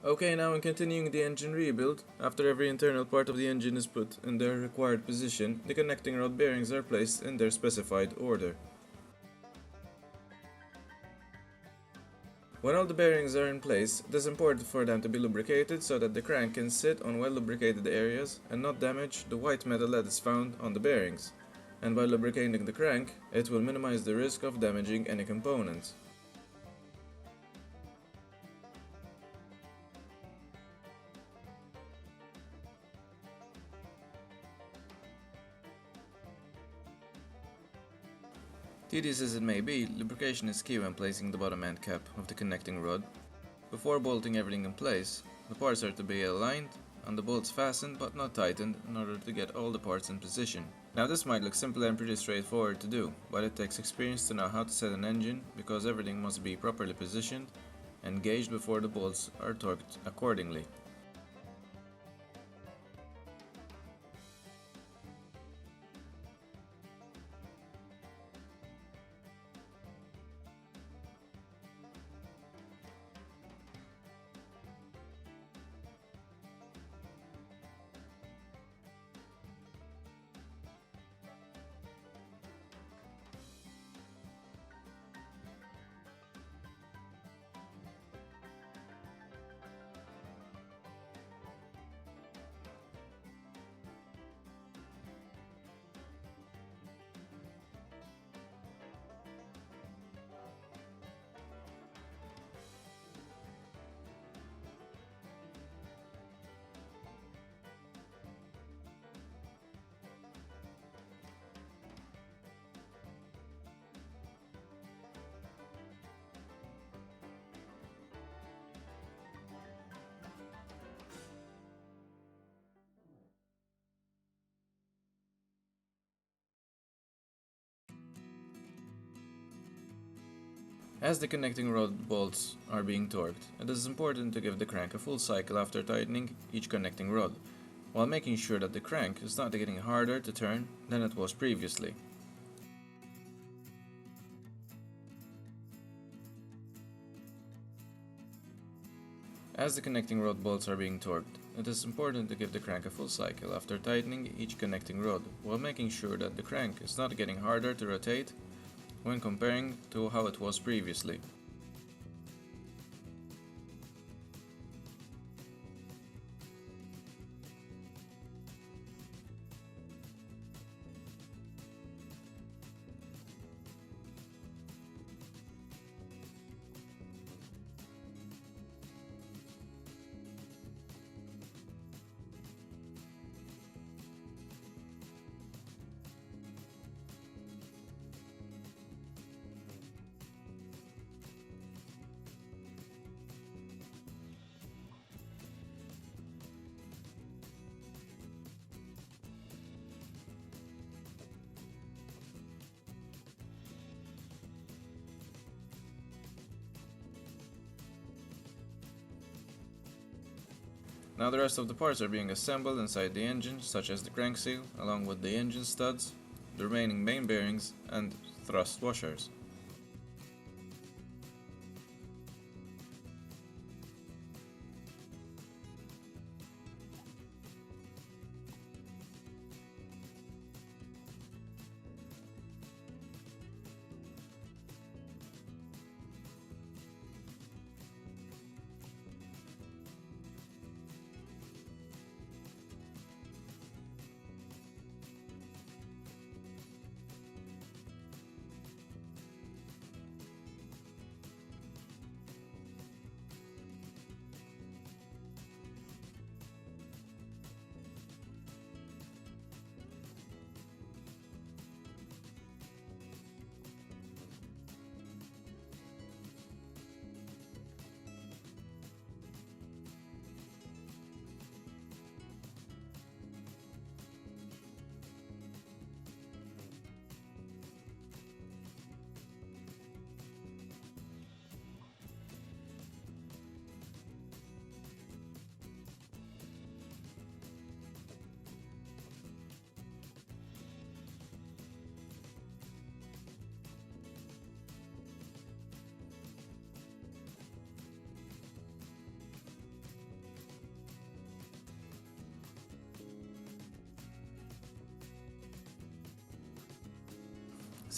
Okay, now in continuing the engine rebuild, after every internal part of the engine is put in their required position, the connecting rod bearings are placed in their specified order. When all the bearings are in place, it is important for them to be lubricated so that the crank can sit on well lubricated areas and not damage the white metal that is found on the bearings. And by lubricating the crank, it will minimize the risk of damaging any components. Tedious as it may be, lubrication is key when placing the bottom end cap of the connecting rod. Before bolting everything in place, the parts are to be aligned and the bolts fastened but not tightened in order to get all the parts in position. Now this might look simple and pretty straightforward to do, but it takes experience to know how to set an engine because everything must be properly positioned and gauged before the bolts are torqued accordingly. As the connecting rod bolts are being torqued, it is important to give the crank a full cycle after tightening each connecting rod, while making sure that the crank is not getting harder to turn than it was previously. As the connecting rod bolts are being torqued, it is important to give the crank a full cycle after tightening each connecting rod, while making sure that the crank is not getting harder to rotate when comparing to how it was previously. Now the rest of the parts are being assembled inside the engine, such as the crank seal, along with the engine studs, the remaining main bearings, and thrust washers.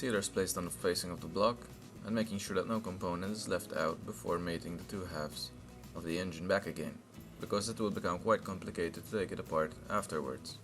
Sealers placed on the facing of the block, and making sure that no component is left out before mating the two halves of the engine back again, because it will become quite complicated to take it apart afterwards.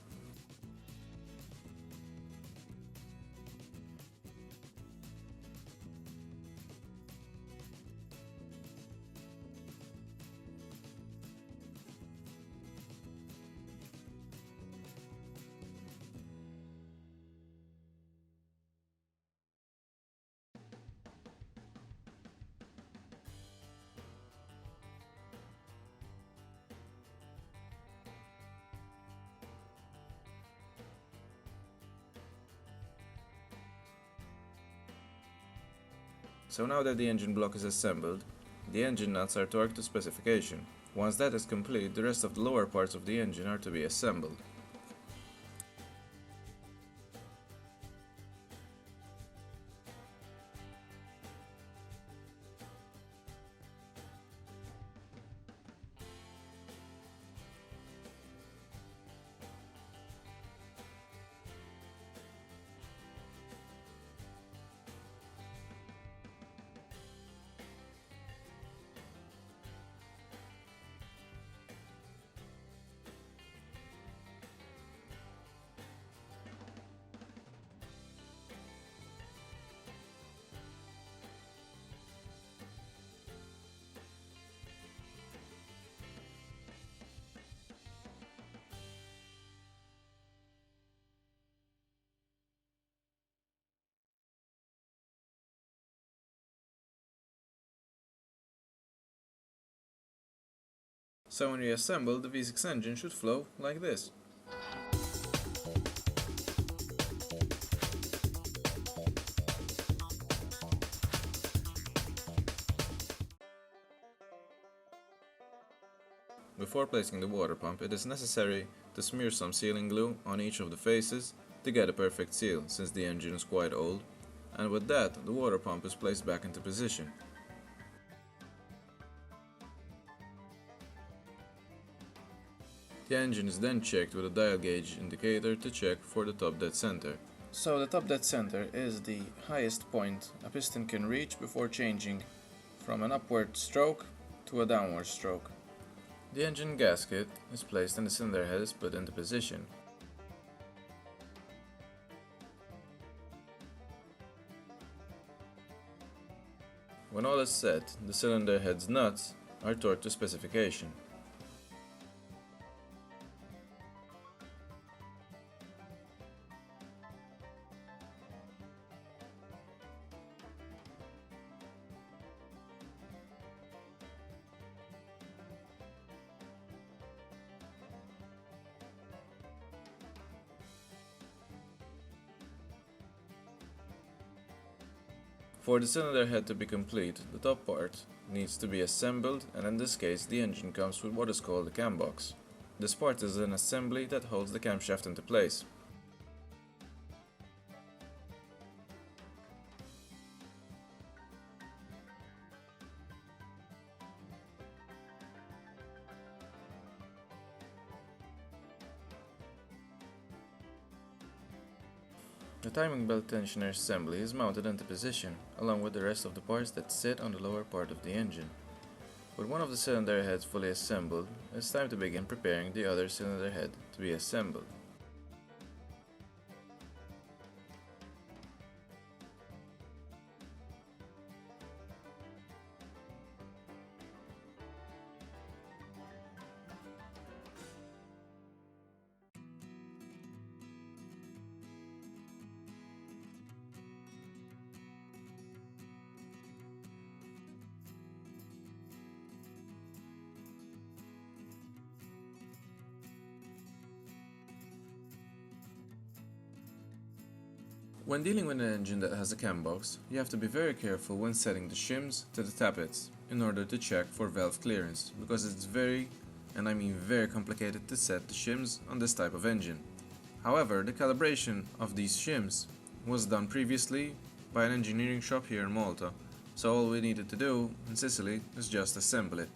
So now that the engine block is assembled, the engine nuts are torqued to specification. Once that is complete, the rest of the lower parts of the engine are to be assembled. So when reassembled, the V6 engine should flow like this. Before placing the water pump, it is necessary to smear some sealing glue on each of the faces to get a perfect seal, since the engine is quite old, and with that, the water pump is placed back into position. The engine is then checked with a dial gauge indicator to check for the top dead center. So the top dead center is the highest point a piston can reach before changing from an upward stroke to a downward stroke. The engine gasket is placed and the cylinder head is put into position. When all is set, the cylinder head's nuts are torqued to specification. For the cylinder head to be complete, the top part needs to be assembled, and in this case the engine comes with what is called a cam box. This part is an assembly that holds the camshaft into place. The timing belt tensioner assembly is mounted into position, along with the rest of the parts that sit on the lower part of the engine. With one of the cylinder heads fully assembled, it's time to begin preparing the other cylinder head to be assembled. When dealing with an engine that has a cam box, you have to be very careful when setting the shims to the tappets in order to check for valve clearance, because it's very, and I mean very complicated to set the shims on this type of engine. However, the calibration of these shims was done previously by an engineering shop here in Malta, so all we needed to do in Sicily is just assemble it.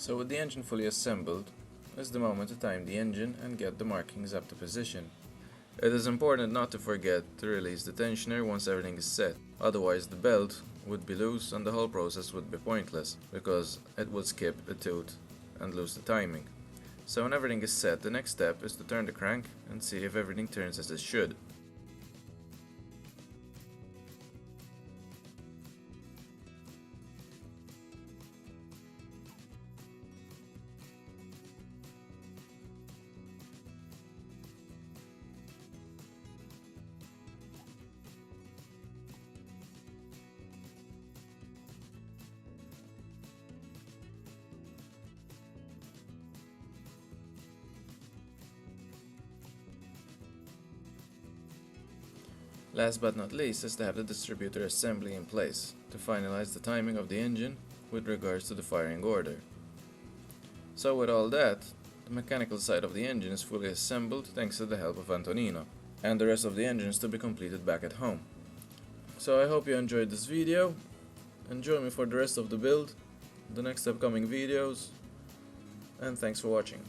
So with the engine fully assembled, is the moment to time the engine and get the markings up to position. It is important not to forget to release the tensioner once everything is set, otherwise the belt would be loose and the whole process would be pointless, because it would skip a tooth and lose the timing. So when everything is set, the next step is to turn the crank and see if everything turns as it should. Last but not least is to have the distributor assembly in place to finalize the timing of the engine with regards to the firing order. So with all that, the mechanical side of the engine is fully assembled thanks to the help of Antonino, and the rest of the engine is to be completed back at home. So I hope you enjoyed this video, and join me for the rest of the build, the next upcoming videos, and thanks for watching.